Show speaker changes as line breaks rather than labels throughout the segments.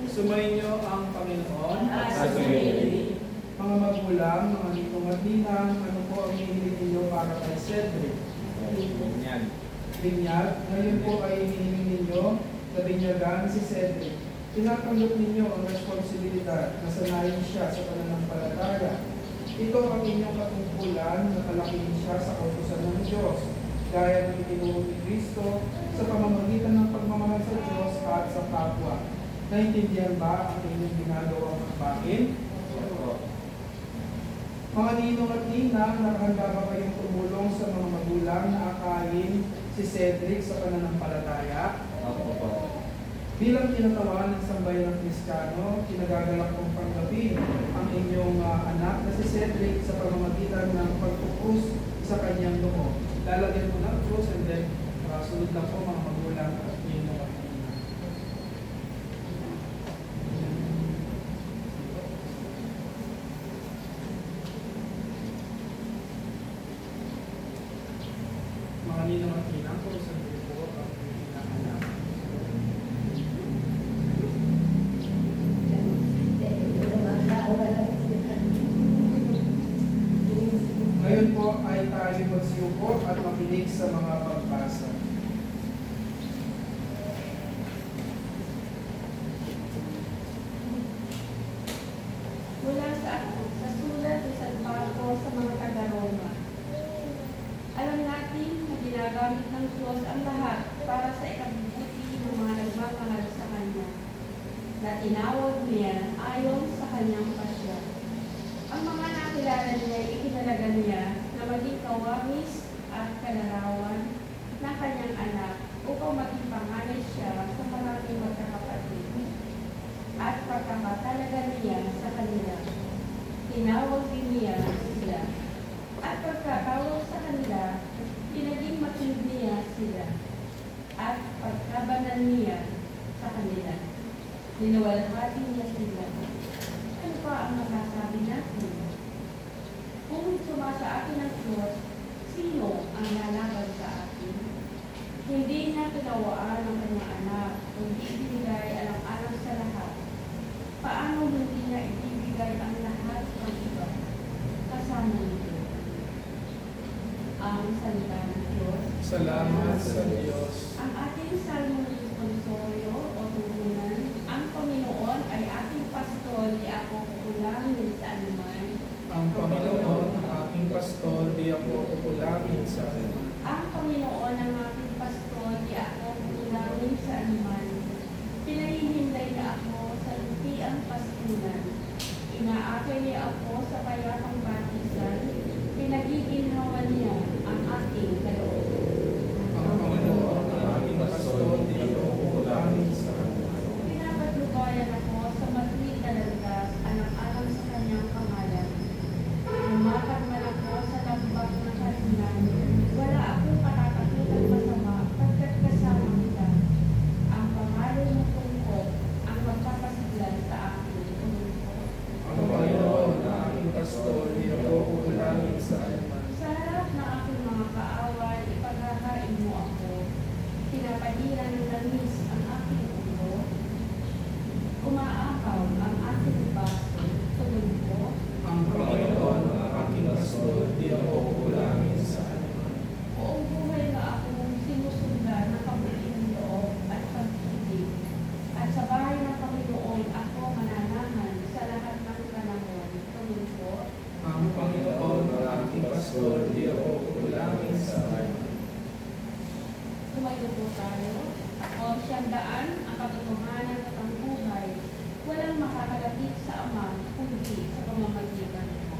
Sumainyo ang Panginoon
At
sa
sumainyo.
mga magulang, mga nitong at ninang, ano po ang hinihiling ninyo para kay Cedric? Binyag. Ngayon po ay hinihiling ninyo na binyagan si Cedric. Tinatanggap ninyo ang responsibilidad na sanayin siya sa pananampalataya. Ito ang inyong katungkulan na palakihin siya sa kautusan ng Diyos, gaya ng itinuro ni Kristo sa pamamagitan ng pagmamahal sa Diyos at sa kapwa. Naintindihan ba ang inyong ginagawang hakbangin? Mga ninong at ninang, nakahanda ba kayong tumulong sa mga magulang na akayin si Cedric sa pananampalataya? Bilang kinatawan ng sambayan ng Kristiyano, kinagagalak kong panggapin ang inyong anak na si Cedric sa pamamagitan ng pagpukus sa kanyang noo. Lalagyan ko ng cross and then sunod lang po mga magulang at ninong at ninang. Mga ninong at ninang, kung saan po ang pinanganak. Ngayon po ay tayo magsiyuko at makinig sa mga pagbasa.
Mula sa sulat ni San Pablo sa mga taga-Roma. Alam natin na ginagamit ng Diyos ang lahat para sa ikabubuti ng mga nagmamahal sa Kanya, na tinawag niya ayon sa Kanyang pasya. Ang mga nakilala niya ay ikinalaga niya na maging kawamis at kalarawan na Kanyang anak upang maging panganay siya sa maraming magkakapatid. At pagkakatalaga niya sa kanila, tinawag din niya sila. At pagkatawag sa kanila, pinaging makinig niya sila. At pagkabanan niya sa kanila, niluwalhati niya sila. Ano pa ang masasabi natin? Kung sumasa atin ang Diyos, sino ang lalaban sa atin? Hindi niya pinawaan ang kanyang anak, kundi ibinigay alang-alang sa lahat. Paano hindi niya ibibigay ang lahat ng iba? Kasama nito ang salita ng Diyos.
Salamat sa Diyos.
Ang ating salmo responsorio o tugunan, ang Panginoon ay ating pastor, di ako kukulangin sa anuman.
Ang Panginoon ang aking pastor, di ako kukulangin sa anuman.
Ang Panginoon ang aking pastor, di ako kukulangin sa anuman. Pinahihinday na ako sa lupiang pastulan. Inaakay niya ako sa payapang batisan. Pinagiginhawa niya ang aking kalooban.
Ang Panginoon ang aking pastor, di ako kukulangin sa anuman.
Pinapatnubayan ako sa matuwid na landas, alang-alang sa kanyang pangalan. Lumakad man ako sa lambak ng kalunan, wala akong katatakutan masama, pagkat kasama kita. Ang pangalan mo tungkol ang magpapasiglan sa akin.
Ang Panginoon ang aking pastor, di ako kukulangin sa anuman.
Sa harap ng aking mga kaaway, ipaghahain mo ako. Pinapadiran ng langis ang aking ulo. Umaakaw ang aking baso. Tugon ko.
Ang Panginoon ang aking pastor, di ako kukulangin sa anuman.
Buong buhay na akong sinusundan ng kabutihan loob at pag-ibig. At sa bahay ng Panginoon ako mananahan sa lahat ng panahon. Tugon ko.
Ang Panginoon ang aking pastor, di ako kukulangin sa anuman.
Tumayo po tayo. O siyang daan ang katotohanan at ang buhay. Walang makakalapit sa Ama kundi sa pamamagitan ko.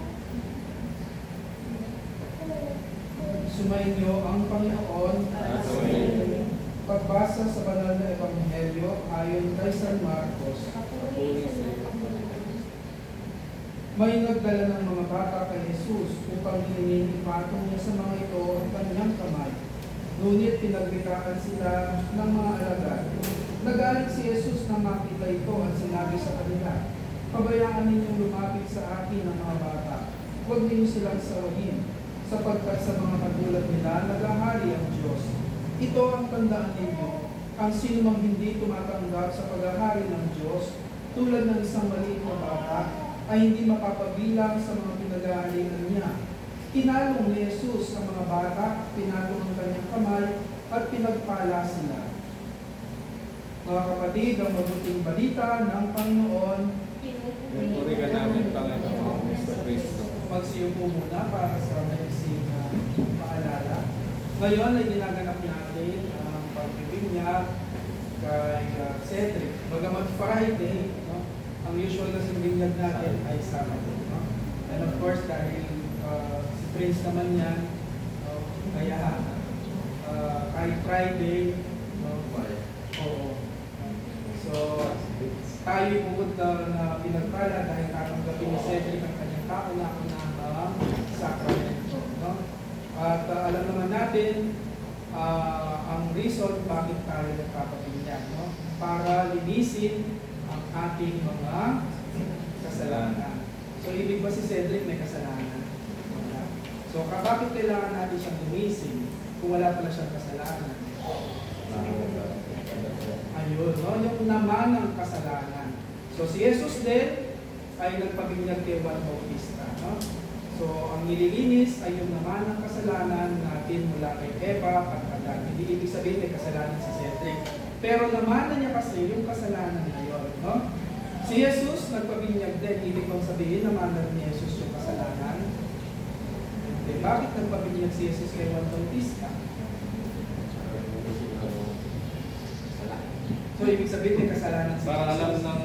Sumainyo ang Panginoon at sumainyo. Pagbasa sa banal na Ebanghelyo ayon kay San Marcos.
Papuri sa Panginoon.
May nagdala ng mga bata kay Jesus upang hilingin ipatong niya sa mga ito ang kanyang kamay. Ngunit pinagbitaan sila ng mga alagad. Nagalit si Jesus na makita ito at sinabi sa kanila, "Pabayaan ninyong lumapit sa akin ang mga bata. Huwag ninyo silang sawahin, sapagkat sa mga katulad nila naghahari ang Diyos. Ito ang tandaan ninyo, ang sino mang hindi tumatanggap sa paghahari ng Diyos, tulad ng isang maliit na bata, ay hindi mapapabilang sa mga pinag-aalinan niya. Kinalong ni Jesus ang mga bata, pinatong ang kanyang kamay, at pinagpala sila. Mga kapatid, ang mabuting balita ng Panginoon.
Pinupuri ka namin, Panginoon, Kristo Kristo.
Magsiyo po muna para sa naising paalala. Ngayon ay ginaganap natin ang pagbibinyag kay Cedric. Bagamat Friday, no? Ang usual na binyag natin ay Sabado. No? And of course, dahil si Prince naman yan, kaya kahit Friday, oo. So, tayo pupunta na pinagpala dahil tatanggapin ni Cedric ang kanyang kauna-unahang sakramento. No? At alam naman natin ang reason bakit tayo nagpapabinyag, no? Para linisin ang ating mga kasalanan. So, ibig ba si Cedric may kasalanan? Wala. So, bakit kailangan natin siyang linisin kung wala pala siyang kasalanan? Ayun, no? Yung naman ng kasalanan. So, si Jesus din ay nagpabinyag kay Juan Bautista. No? So, ang nililinis ay yung naman ng kasalanan natin mula kay Eva at Adan. Hindi ibig sabihin may kasalanan si Cedric. Pero naman na niya kasi yung kasalanan na yun. No? Si Jesus nagpabinyag din. Ibig kong sabihin naman na ni Jesus yung kasalanan. Okay, bakit nagpabinyag si Jesus kay Juan Bautista? So, ibig sabihin may kasalanan si
Para
Jesus.
alam ng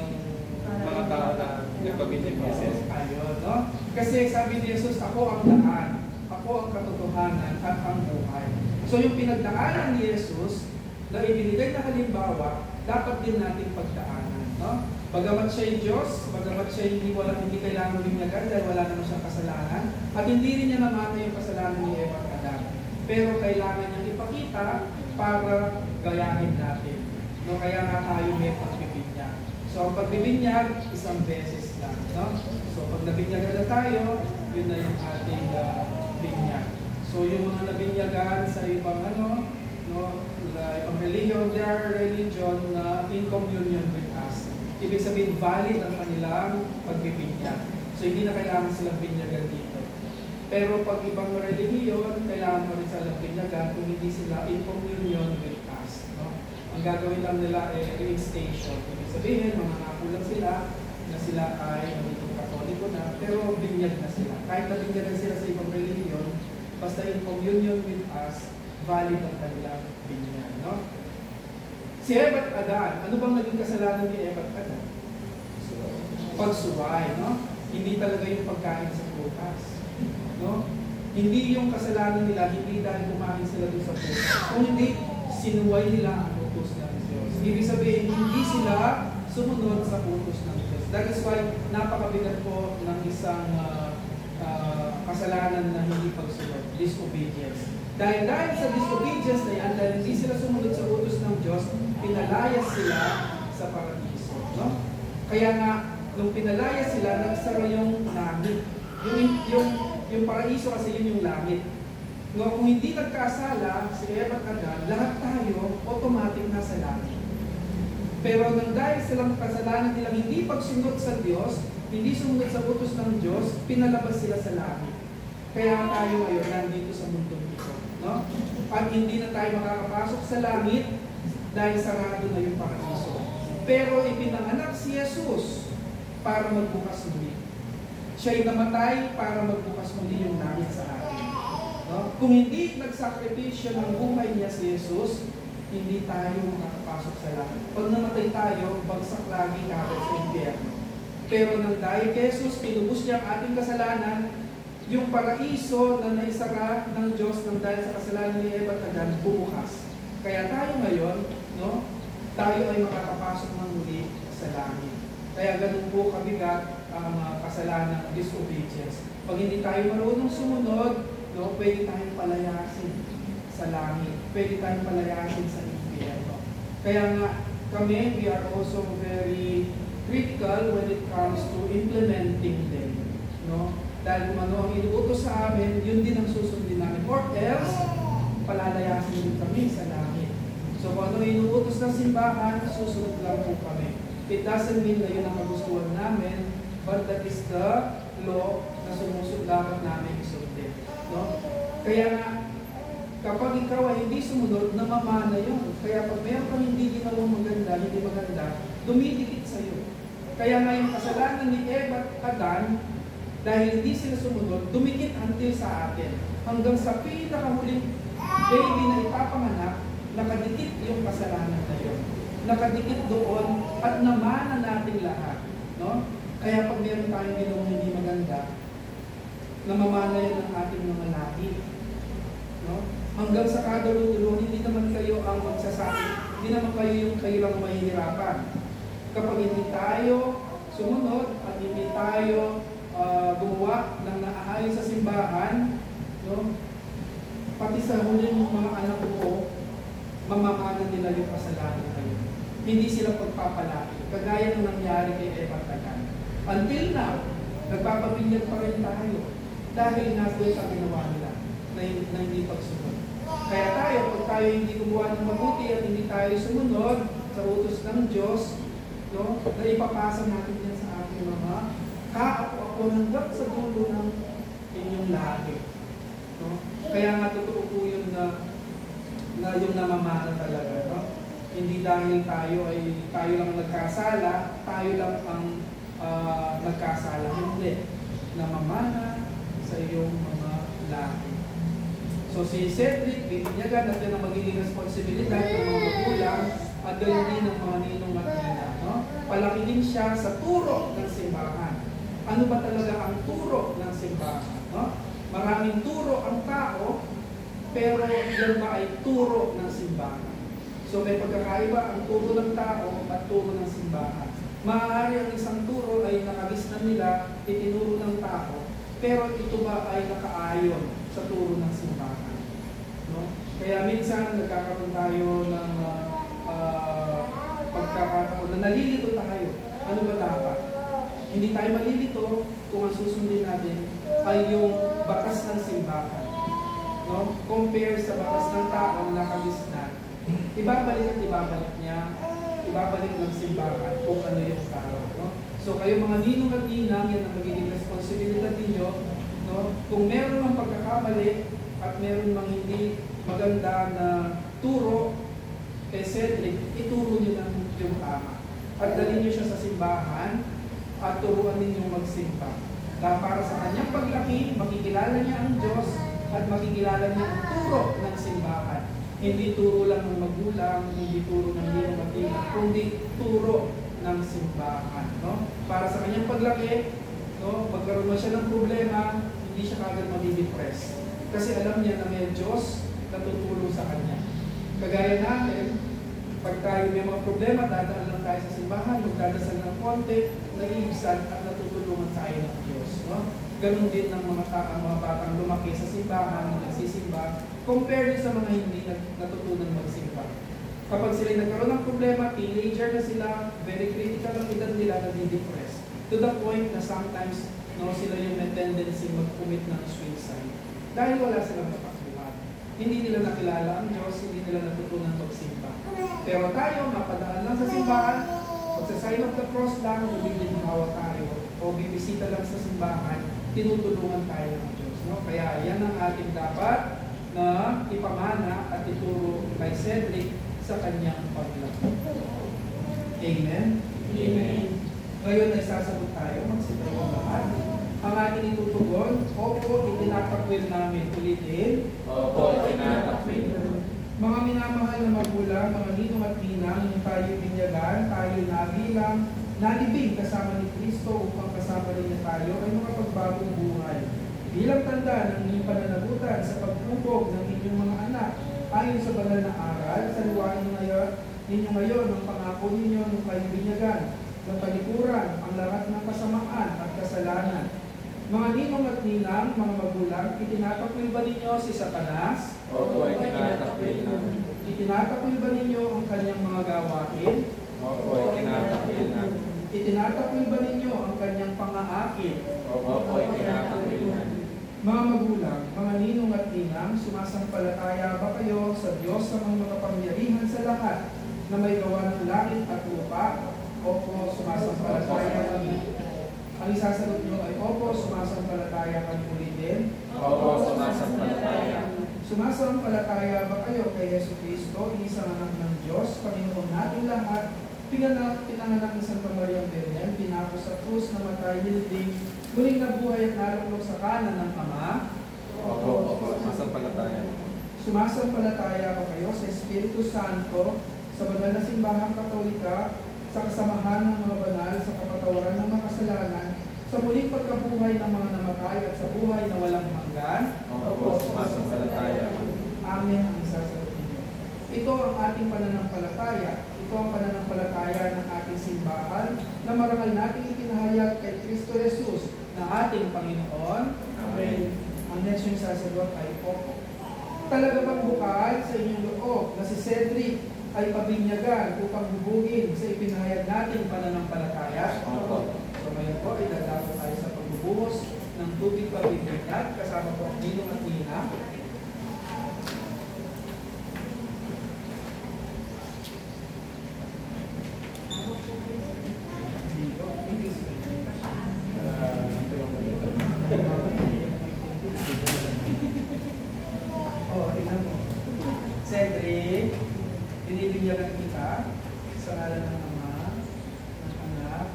mga tao na nagpabinyag ni Jesus.
Ayun, no? Kasi sabi ni Jesus, ako ang daan, ako ang katotohanan at ang buhay. So, yung pinagdaanan ni Jesus, na ibinigay na halimbawa, dapat din natin pagdaanan. No? Bagamat siya yung Diyos, bagamat siya hindi kailangan binyagan dahil wala naman siyang kasalanan, at hindi rin niya namana yung kasalanan ni Eva at Adan. Pero kailangan niyang ipakita para gayahin natin. No? Kaya nga tayo may pagbibinyag. So, ang pagbibinyag, isang beses lang. No? So, pag nabinyagan na tayo, yun na yung ating binyag. So, yung mga nabinyagan sa ibang ibang religion, their religion na in communion with us. Ibig sabihin, valid ang kanilang pagbibinyag. So, hindi na kailangan silang binyagan dito. Pero pag ibang religion, kailangan mo rin silang binyagan kung hindi sila in communion with us. No? Ang gagawin lang nila ay reinstation. Ibig sabihin, mga lang sila na sila ay magiging Katoliko na, pero binyag na sila. Kahit na binyagan sila sa ibang religion, basta in communion with us, valid ang kanilang binyag. No? Si Eva at Adan, ano bang naging kasalanan ni Eva at Adan? Pagsuway, no? Hindi talaga yung pagkain sa prutas. No? Hindi yung kasalanan nila, hindi dahil kumain sila dun sa prutas. Kung hindi, sinuway nila ang utos ng Diyos. Ibig sabihin, hindi sila sumunod sa utos ng Diyos. That is why napakabigat po ng isang kasalanan na hindi pagsunod, disobedience. Dahil sa disobedience na yan, dahil hindi sila sumunod sa utos ng Diyos, pinalayas sila sa paradiso. No? Kaya nga, nung pinalayas sila, nagsara yung langit. Yung paraiso kasi yun yung langit. No, kung hindi nagkasala, si Eva at Adan, lahat tayo automatic nasa langit. Pero nang dahil silang kasalanan nilang hindi pagsunod sa Diyos, hindi sumunod sa utos ng Diyos, pinalabas sila sa langit. Kaya tayo ngayon nandito sa mundong ito. No? At hindi na tayo makakapasok sa langit dahil sarado na yung paraiso. Pero ipinanganak si Jesus para magbukas muli. Siya'y namatay para magbukas muli yung langit sa atin. No? Kung hindi nagsakripisyo ng buhay niya si Jesus, hindi tayo makakapasok sa langit. Pag namatay tayo, bagsak lagi kapit sa impyerno. Pero nang dahil kay Jesus, pinubos niya ang ating kasalanan, yung paraiso na naisara ng Diyos nang dahil sa kasalanan ni Eva at Adan, bumukas. Kaya tayo ngayon, no, tayo ay makakapasok ng muli sa langit. Kaya ganun po kabigat ang kasalanan ng disobedience. Pag hindi tayo marunong sumunod, no, pwede tayong palayasin sa langit. Pwede tayong palayasin sa impyerno. Kaya nga, kami, we are also very critical when it comes to implementing them. No? Dahil kung ano ang inuutos sa amin, yun din ang susundin namin. Or else, palalayasin din kami sa langit. So kung ano inuutos ng simbahan, susunod lang po kami. It doesn't mean na yun ang kagustuhan namin, but that is the law na dapat namin isundin. No? Kaya nga, kapag ikaw ay hindi sumunod, namamana yun. Kaya pag mayroon kang hindi ginawang maganda, hindi maganda, dumidikit sa iyo. Kaya nga yung kasalanan ni Eva at Adan, dahil hindi sila sumunod, dumikit until sa atin. Hanggang sa pinakahuling baby na ipapanganak, nakadikit yung kasalanan na yun. Nakadikit doon at namana natin lahat. No? Kaya pag meron tayong ginawang hindi maganda, namamana yan ng ating mga lahi. No? Hanggang sa kadalo-dulo, hindi naman kayo ang magsasabi, hindi naman kayo lang mahihirapan. Kapag hindi tayo sumunod at hindi tayo gumawa ng naaayon sa simbahan, no? Pati sa huling mga anak ko, mamamana nila yung kasalanan kayo. Hindi sila pagpapalaki. Kagaya ng nangyari kay Eva at Adan. Until now, nagpapabinyag pa rin tayo dahil nasa sa ginawa nila na hindi pagsunod. Kaya tayo, pag tayo hindi gumawa ng mabuti at hindi tayo sumunod sa utos ng Diyos, no, na ipapasa natin yan sa ating mga kaapo-apo hanggang sa dulo ng inyong lahi. No? Kaya nga totoo po yun na yung namamana talaga. No? Hindi dahil tayo lang nagkasala, tayo lang ang nagkasala. Hindi. Namamana sa iyong mga lahi. So si Cedric, binyagan at yan ang magiging responsibilidad ng mga magulang at gayon din ng mga ninong at nina. No? Palaki din siya sa turo ng simbahan. Ano ba talaga ang turo ng simbahan? No? Maraming turo ang tao, pero yan ba ay turo ng simbahan? So may pagkakaiba ang turo ng tao at turo ng simbahan. Maaari ang isang turo ay nakabis na nila, itinuro ng tao, pero ito ba ay nakaayon sa turo ng simbahan? No? Kaya minsan nagkakaroon tayo ng pagkakataon na nalilito tayo. Ano ba dapat? Hindi tayo malilito kung ang susundin natin ay yung batas ng simbahan. No? Compare sa batas ng tao na nakabis na. Ibabalik at ibabalik niya, ibabalik ng simbahan kung ano yung tao. No? So kayo mga ninong at ninang, yan ang magiging responsibilidad ninyo. No? Kung meron mang pagkakamali at meron mang hindi maganda na turo kay Cedric, ituro niyo lang yung tama. At dalhin niyo siya sa simbahan at turuan ninyong magsimba. Dahil para sa kanyang paglaki, makikilala niya ang Diyos at makikilala niya ang turo ng simbahan. Hindi turo lang ng magulang, hindi turo ng ninong at ninang, kundi turo ng simbahan. No? Para sa kanyang paglaki, no, magkaroon na siya ng problema, hindi siya kagad madidepress. Kasi alam niya na may Diyos na tutulong sa kanya. Kagaya natin, pag tayo may mga problema, dadaan lang tayo sa simbahan, magdadasal ng konti, naiibsan at natutulungan tayo ng Diyos. No? Ganon din ng mga batang lumaki sa simbahan, na nagsisimba, compared sa mga hindi natutunan magsimba. Kapag sila nagkaroon ng problema, teenager na sila, very critical ang edad nila, nadi-depress. To the point na sometimes, no, sila yung may tendency mag-commit ng suicide. Dahil wala silang napakbuhat. Hindi nila nakilala ang Diyos, hindi nila natutunan magsimba. Pero tayo, mapadaan lang sa simbahan, magsa-sign of the cross lang, bibigyan-hawa tayo, o bibisita lang sa simbahan, tinutulungan tayo ng Diyos. No? Kaya yan ang ating dapat na ipamana at ituro kay Cedric sa kanyang paglaki. Amen? Amen. Ngayon ay sasagot tayo, magsitayo ang lahat. Ang ating itutugon, opo, itinatakwil namin. Ulitin.
Opo, itinatakwil.
Mga minamahal na magulang, mga ninong at ninang, yung tayo binyagan, tayo nabilang, nalibing kasama ni Kristo upang kasama rin niya tayo ay makapagbagong buhay. Bilang tanda ng inyong pananagutan sa pagpupog ng inyong mga anak, ayon sa banal na aral, saluwain ninyo ngayon ang pangako ninyo nung kayo binyagan, ng palikuran, ang lahat ng kasamaan at kasalanan. Mga ninong at ninang, mga magulang, itinatakwil ba ninyo si Satanas?
Opo, itinatakwil namin.
Itinatakwil ba ninyo ang kanyang mga gawain?
Opo, itinatakwil namin.
Itinatakwil ba ninyo ang kanyang pang-aakit?
Opo, itinatakwil namin.
Mga magulang, mga ninong at ninang, sumasampalataya ba kayo sa Diyos sa mga makapangyarihan sa lahat na may gawa ng langit at lupa? Opo, sumasampalataya kami. Ang isasagot nyo ay, opo, sumasampalataya kami ulit din.
Opo, sumasampalataya.
Sumasampalataya ba kayo kay Yesu Cristo, isang anak ng Diyos, Panginoon natin lahat, pinanganak ni Santa Maria Virgen, pinako sa krus, namatay, hilibing, muling nabuhay at naluklok sa kanan ng Ama?
Opo, sumasampalataya.
Sumasampalataya ba kayo sa Espiritu Santo, sa banal na simbahang Katolika, sa kasamahan ng mga banal, sa kapatawaran ng mga kasalanan, sa muling pagkabuhay ng mga namatay at sa buhay na walang hanggan?
Opo, sumasampalataya.
Amen ang isasagot ninyo. Ito ang ating pananampalataya. Ito ang pananampalataya ng ating simbahan na marangal nating ipinahayag kay Kristo Jesus na ating Panginoon. Amen. Ang next yung sasagot ay opo. Talaga bang bukal sa inyong loob na si Cedric ay pabinyagan upang hubugin sa ipinahayag nating pananampalataya?
Opo.
So ngayon po, idadako tayo sa pagbubuhos ng tubig pabibigat kasama po ang ninong at nina. Tingnan mo. Cedric, binibigyan kita sa ngalan ng Ama, ng Anak,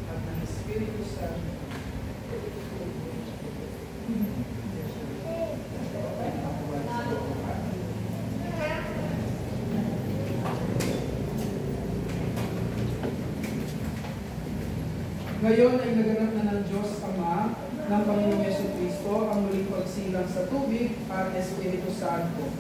at ng Espiritu Santo. Ngayon ay naganap na ng Diyos Ama ng Panginoong Yesu Cristo ang muling pagsilang sa tubig at Espiritu Santo.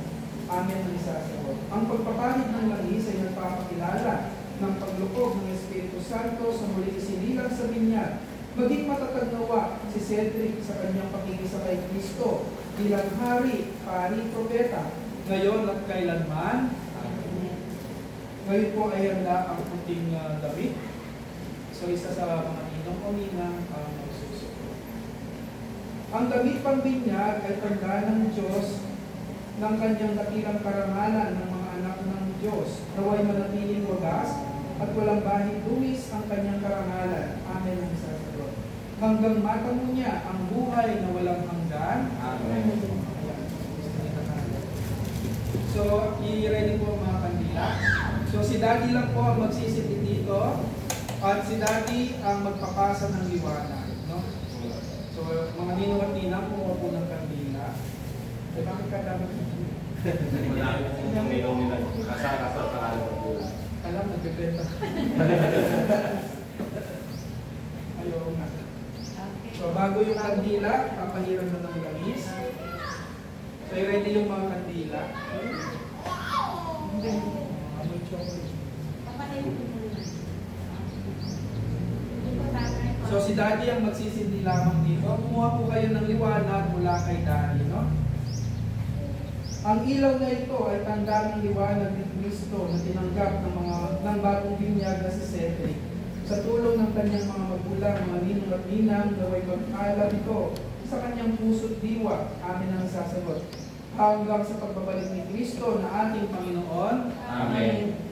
Amen ang isasagot. Ang pagpapahid ng langis ay nagpapakilala ng paglukog ng Espiritu Santo sa muling isinilang sa binyag. Maging matatag nawa si Cedric sa kanyang pakikisa kay Kristo bilang hari, pari, propeta, ngayon at kailanman. Ngayon po ay handa ang puting damit. So isa sa mga ninong o ninang ang magsusuko. Ang damit pambinyag ay tanda ng Diyos ng kanyang dakilang karangalan ng mga anak ng Diyos. Naway manatiling wagas at walang bahid duwis ang kanyang karangalan. Amen ang isasagot. Hanggang matamo niya ang buhay na walang hanggan.
Amen.
So, i-ready po ang mga kandila. So, si Daddy lang po ang magsisilid dito. At si Daddy ang magpapasa ng liwanag, no? So, mga ninong at ninang, kumuha po ng kandila. Eh, bakit ka dapat? Alam, nagbebenta. Ayaw nga. So, bago yung kandila, papahiram na ng langis. So, i-ready yung mga kandila. Amoy chocolate. So si Daddy ang magsisindi lamang dito. Kumuha po kayo ng liwanag mula kay Daddy, no? Ang ilaw na ito ay tanda ng liwanag ni Kristo na tinanggap ng bagong binyag na si Cedric. Sa tulong ng kanyang mga magulang, mga ninong at ninang, naway mag-alab ito sa kanyang puso't diwa. Amin ang sasagot. Hanggang sa pagbabalik ni Kristo na ating Panginoon.
Amen.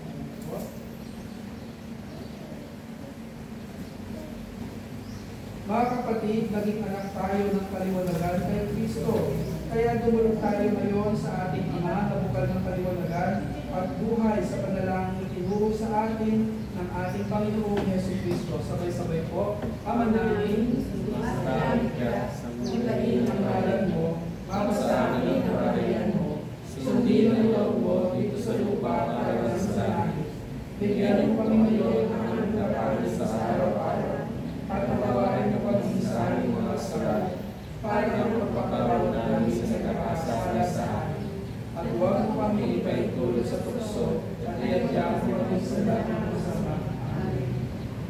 Mga kapatid, naging anak tayo ng kaliwanagan kay Kristo. Kaya dumulog tayo ngayon sa ating Ama na bukal ng kaliwanagan at buhay sa panalangin itinuro sa atin ng ating Panginoong Yesu Cristo. Sabay-sabay po, Ama namin, sumbahin ang ngalan mo, mapasa amin ang kaharian mo, sundin ang loob mo dito sa lupa para sa langit. Bigyan mo kami ngayon ng aming kakanin sa araw-araw. At patawarin ng pagsisaling mga kasalan para ang pagpaparaw namin sa kakasala sa amin. At huwag mo kami ipaitulot sa tukso at iadya mo kami sa lahat ng masama.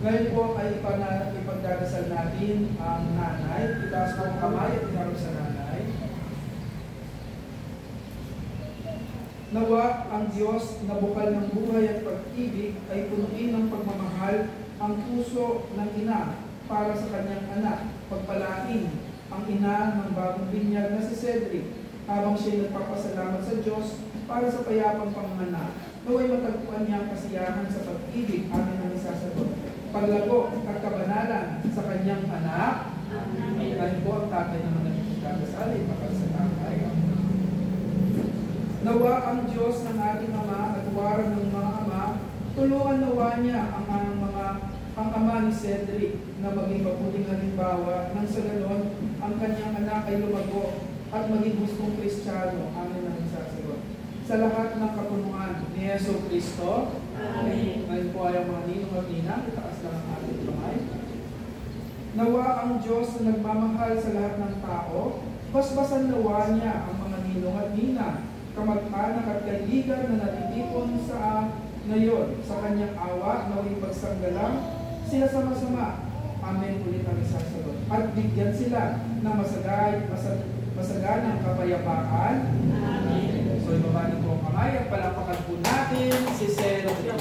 Ngayon po ay ipagdadasal natin ang nanay. Itaas po ang kamay at iharap sa nanay. Nawa ang Diyos na bukal ng buhay at pag-ibig ay punuin ng pagmamahal ang puso ng ina para sa kanyang anak, pagpalain ang ina ng bagong binyag na si Cedric, habang siya nagpapasalamat sa Diyos para sa payapang panganak. Naway matagpuan niya ang kasiyahan sa pag-ibig, amin ang isasagot. Paglago at kabanalan sa kanyang anak, Amen. Po ang tatay naman nagkakasalin, kapag sa tatay. Nawa ang Diyos ng ating Ama at waran ng mga ama, tulungan nawa niya ang ama ni Cedric na maging mabuting halimbawa nang sa ganon ang kanyang anak ay lumago at maging gustong Kristiyano. Amin ang isasagot. Sa lahat ng kapunuan ni Yesu Kristo, Amen. Ngayon po ay ang mga ninong at ninang, itaas lang ang ating kamay. Nawa ang Diyos na nagmamahal sa lahat ng tao, basbasan nawa niya ang mga ninong at ninang, kamag-anak at kaibigan na natitipon sa ngayon sa kanyang awa na pagsanggalang sila sama-sama. Amen ulit ang isasagot. At bigyan sila ng masaganang kapayapaan. Amen. So ibaba niyo po ang kamay at palapakan po natin si Cedric.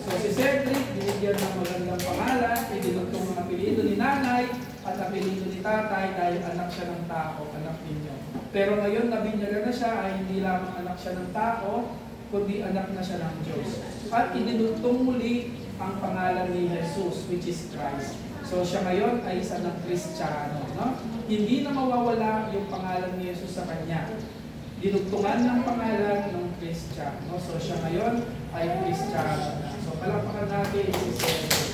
So si Cedric, binigyan ng magandang pangalan, idinugtong ang apelido ni nanay at apelido ni tatay dahil anak siya ng tao, anak ninyo. Pero ngayon nabinyagan na siya ay hindi lamang anak siya ng tao, kundi anak na siya ng Diyos. At idinugtong muli ang pangalan ni Jesus, which is Christ. So siya ngayon ay isa ng Kristiyano. No? Hindi na mawawala yung pangalan ni Jesus sa kanya. Dinugtungan ng pangalan ng Kristiyano. So siya ngayon ay Kristiyano na. So palakpakan natin si Jesus.